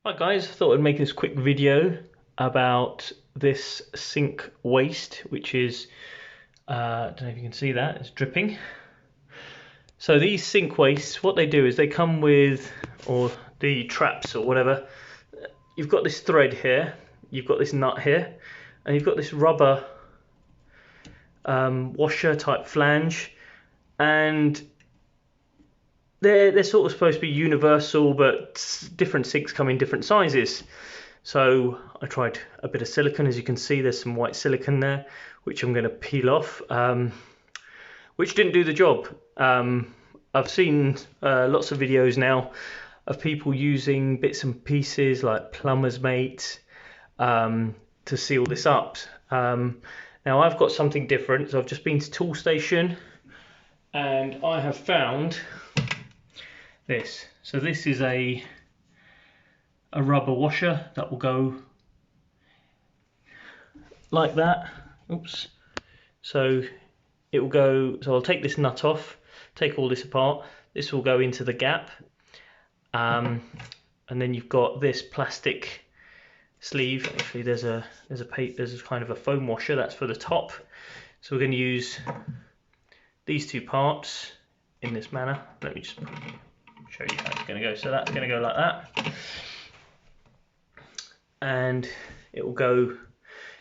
Right guys, I thought I'd make this quick video about this sink waste, which is, I don't know if you can see that, it's dripping. So these sink wastes, what they do is they come with, or the traps or whatever, you've got this thread here, you've got this nut here, and you've got this rubber washer type flange, and they're sort of supposed to be universal, but different sinks come in different sizes. So I tried a bit of silicone. As you can see, there's some white silicone there, which I'm going to peel off, which didn't do the job. I've seen lots of videos now of people using bits and pieces like plumber's mate to seal this up. Now I've got something different. So I've just been to Toolstation and I have found this. So this is a rubber washer that will go like that. Oops. So it will go, so I'll take this nut off, take all this apart. This will go into the gap. And then you've got this plastic sleeve. Actually there's a kind of a foam washer that's for the top. So we're going to use these two parts in this manner. Let me just show you how it's going to go. So that's going to go like that, and it will go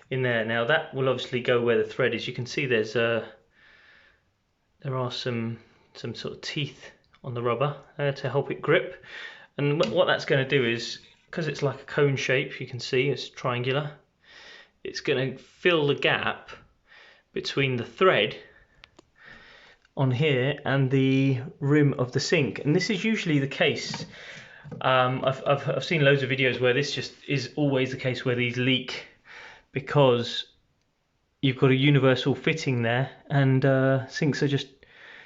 in there. Now that will obviously go where the thread is. You can see there are some sort of teeth on the rubber there to help it grip. And what that's going to do is, because it's like a cone shape, you can see it's triangular, it's going to fill the gap between the thread on here and the rim of the sink. And this is usually the case. I've seen loads of videos where this just is always the case, where these leak because you've got a universal fitting there, and sinks are just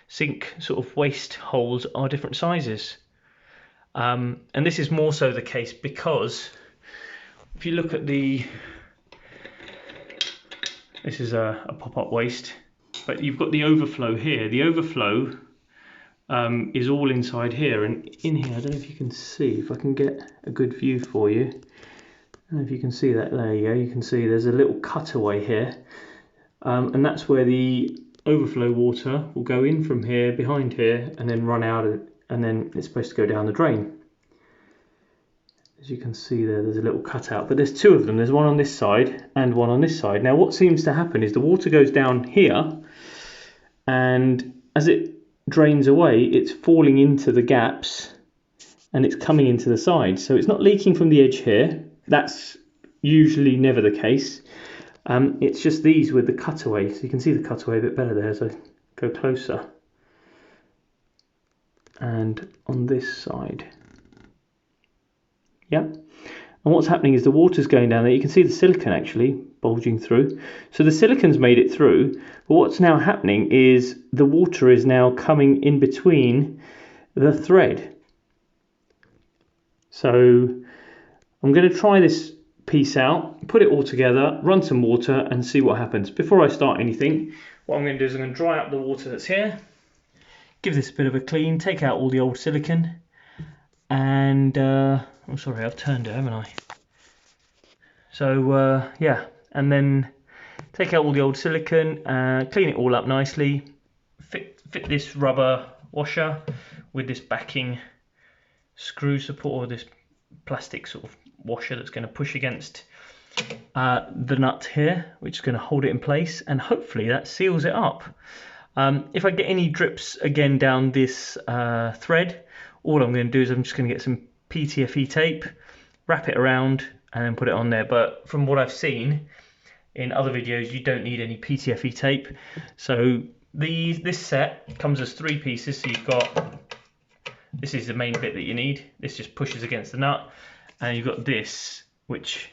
sink sort of waste holes are different sizes. And this is more so the case because if you look at this is a pop-up waste, but you've got the overflow here. The overflow is all inside here, and in here, I don't know if you can see, if I can get a good view for you. I don't know if you can see that. There you go. You can see there's a little cutaway here, and that's where the overflow water will go in from here, behind here, and then run out, and then it's supposed to go down the drain. As you can see there's a little cutout, but there's two of them. There's one on this side and one on this side. Now what seems to happen is the water goes down here, and as it drains away, it's falling into the gaps and it's coming into the side. So it's not leaking from the edge here. That's usually never the case. It's just these with the cutaway. So you can see the cutaway a bit better there as I go closer. And on this side. Yep. And what's happening is the water's going down there. You can see the silicone actually bulging through. So the silicone's made it through, but what's now happening is the water is now coming in between the thread. So I'm going to try this piece out, put it all together, run some water and see what happens. Before I start anything, what I'm going to do is I'm going to dry out the water that's here, give this a bit of a clean, take out all the old silicone, and I'm sorry, I've turned it, haven't I? So yeah, and then take out all the old silicone, clean it all up nicely, fit this rubber washer with this backing screw support, or this plastic sort of washer that's going to push against the nut here, which is going to hold it in place, and hopefully that seals it up. If I get any drips again down this thread, all I'm going to do is I'm just going to get some PTFE tape, wrap it around, and then put it on there. But from what I've seen in other videos, you don't need any PTFE tape. So this set comes as 3 pieces. So you've got, this is the main bit that you need. This just pushes against the nut, and you've got this which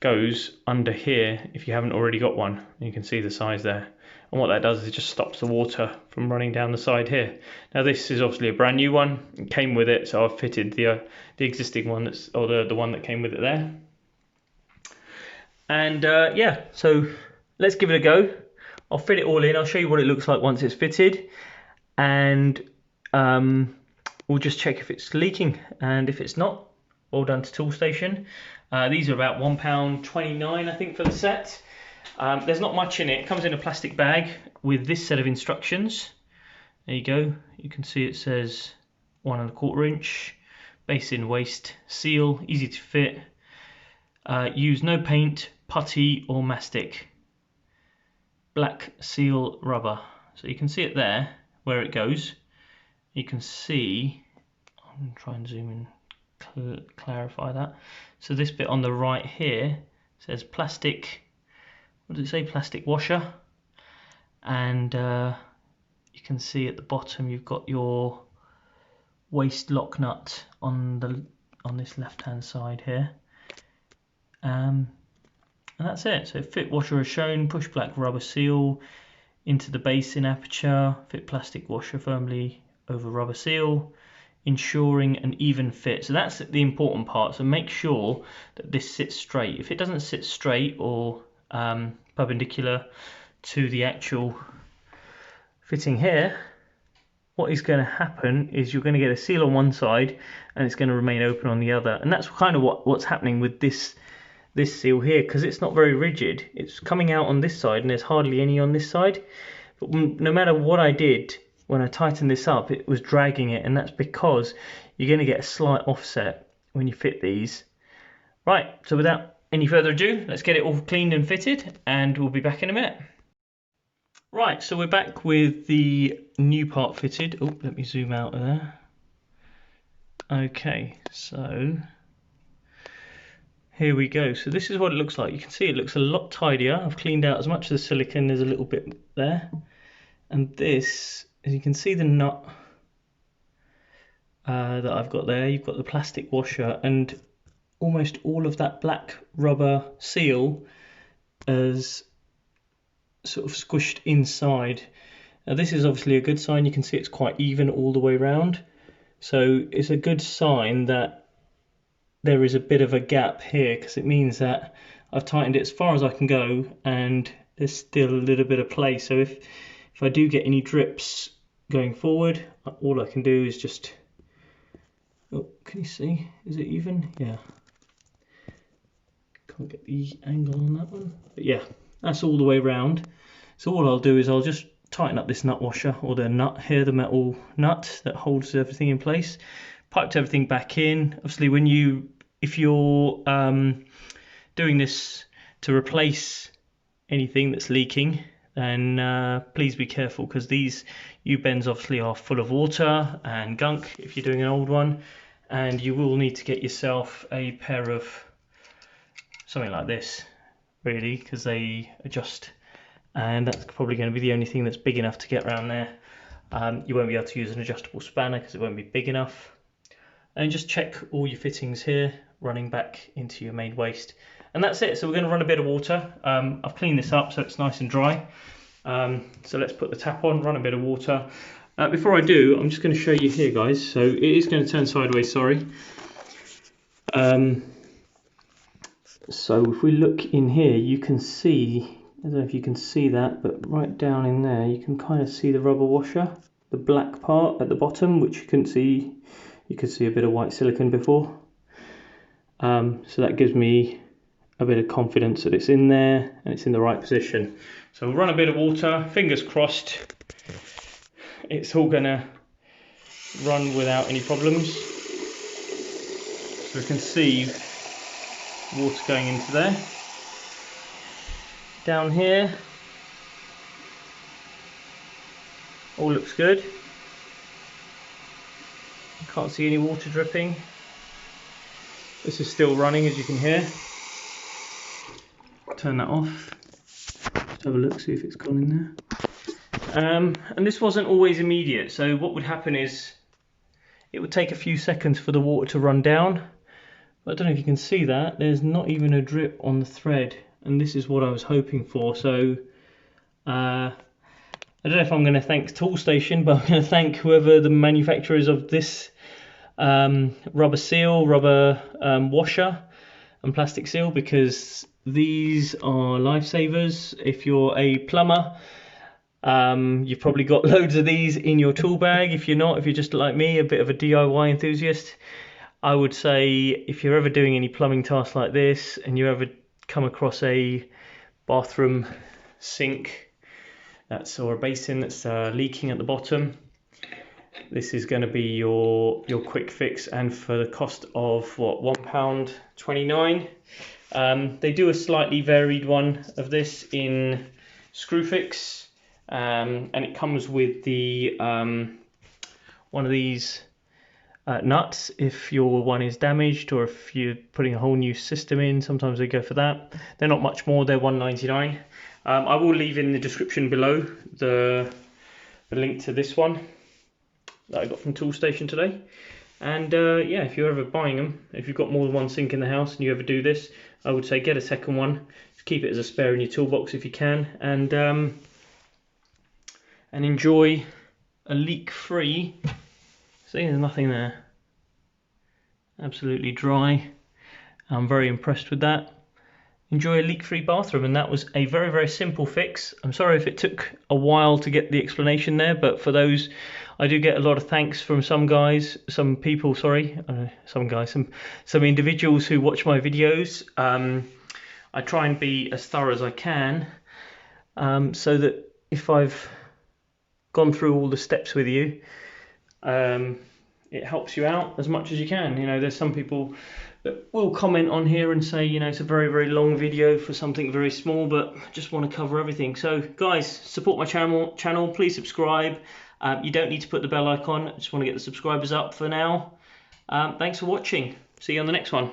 goes under here if you haven't already got one. You can see the size there. And what that does is it just stops the water from running down the side here. Now this is obviously a brand new one. It came with it, so I've fitted the existing one, or the one that came with it there. And yeah, so let's give it a go. I'll fit it all in. I'll show you what it looks like once it's fitted, and we'll just check if it's leaking. And if it's not, Well done to Toolstation. These are about £1.29 I think for the set. There's not much in it. It comes in a plastic bag with this set of instructions. There you go. You can see it says 1¼ inch, basin waste seal, easy to fit. Use no paint, putty or mastic. Black seal rubber. So you can see it there where it goes. You can see, I'm going to try and zoom in, clarify that. So this bit on the right here says plastic, what does it say, plastic washer, and you can see at the bottom you've got your waste lock nut on this left hand side here, and that's it. So fit washer as shown, push black rubber seal into the basin aperture, fit plastic washer firmly over rubber seal, ensuring an even fit. So that's the important part. So make sure that this sits straight. If it doesn't sit straight or perpendicular to the actual fitting here, what is going to happen is you're going to get a seal on one side and it's going to remain open on the other. And that's kind of what's happening with this seal here, because it's not very rigid. It's coming out on this side and there's hardly any on this side. But no matter what I did, when I tightened this up, it was dragging it, and that's because you're going to get a slight offset when you fit these. Right, so without any further ado, let's get it all cleaned and fitted, and we'll be back in a minute. Right, so we're back with the new part fitted. Oh, let me zoom out there. Okay, so here we go. So this is what it looks like. You can see it looks a lot tidier. I've cleaned out as much of the silicone. There's a little bit there. And this, as you can see, the nut that I've got there, you've got the plastic washer, and almost all of that black rubber seal is sort of squished inside. Now this is obviously a good sign. You can see it's quite even all the way around. So it's a good sign that there is a bit of a gap here, because it means that I've tightened it as far as I can go and there's still a little bit of play. So if I do get any drips going forward, all I can do is just, oh, can you see? Is it even? Yeah. Can't get the angle on that one. But yeah, that's all the way around. So all I'll do is I'll just tighten up this nut washer, or the nut here, the metal nut that holds everything in place. Piped everything back in. Obviously, if you're doing this to replace anything that's leaking, then please be careful, because these U-bends obviously are full of water and gunk if you're doing an old one, and you will need to get yourself a pair of something like this, really, because they adjust, and that's probably going to be the only thing that's big enough to get around there. You won't be able to use an adjustable spanner because it won't be big enough. And just check all your fittings here running back into your main waste, and that's it. So we're going to run a bit of water. I've cleaned this up so it's nice and dry. So let's put the tap on, run a bit of water. Before I do, I'm just going to show you here, guys. So it is going to turn sideways, sorry. So if we look in here, you can see, I don't know if you can see that, but right down in there you can kind of see the rubber washer, the black part at the bottom, which you couldn't see. You could see a bit of white silicone before. So that gives me a bit of confidence that it's in there and it's in the right position. So we'll run a bit of water, fingers crossed it's all gonna run without any problems. So we can see water going into there. Down here, all looks good. Can't see any water dripping. This is still running, as you can hear. Turn that off. Let's have a look, see if it's gone in there. And this wasn't always immediate, so what would happen is it would take a few seconds for the water to run down. But I don't know if you can see that, there's not even a drip on the thread, and this is what I was hoping for. So I don't know if I'm going to thank Toolstation, but I'm going to thank whoever the manufacturer is of this rubber seal, rubber washer and plastic seal, because these are lifesavers. If you're a plumber, you've probably got loads of these in your tool bag. If you're not, if you're just like me, a bit of a DIY enthusiast, I would say if you're ever doing any plumbing tasks like this and you ever come across a bathroom sink or a basin that's leaking at the bottom, this is going to be your quick fix, and for the cost of what, £1.29. They do a slightly varied one of this in Screwfix, and it comes with the one of these nuts if your one is damaged, or if you're putting a whole new system in. Sometimes they go for that. They're not much more, they're £1.99. I will leave in the description below the link to this one that I got from Toolstation today. And yeah, if you're ever buying them, if you've got more than one sink in the house and you ever do this, I would say get a second one. Just keep it as a spare in your toolbox if you can, and enjoy a leak-free. See, there's nothing there. Absolutely dry. I'm very impressed with that. Enjoy a leak-free bathroom, and that was a very, very simple fix. I'm sorry if it took a while to get the explanation there, but for those, I do get a lot of thanks from some individuals who watch my videos. I try and be as thorough as I can, so that if I've gone through all the steps with you, it helps you out as much as you can. You know, there's some people that will comment on here and say, you know, it's a very, very long video for something very small, but I just want to cover everything. So guys, support my channel, please subscribe. You don't need to put the bell icon, I just want to get the subscribers up for now. Thanks for watching. See you on the next one.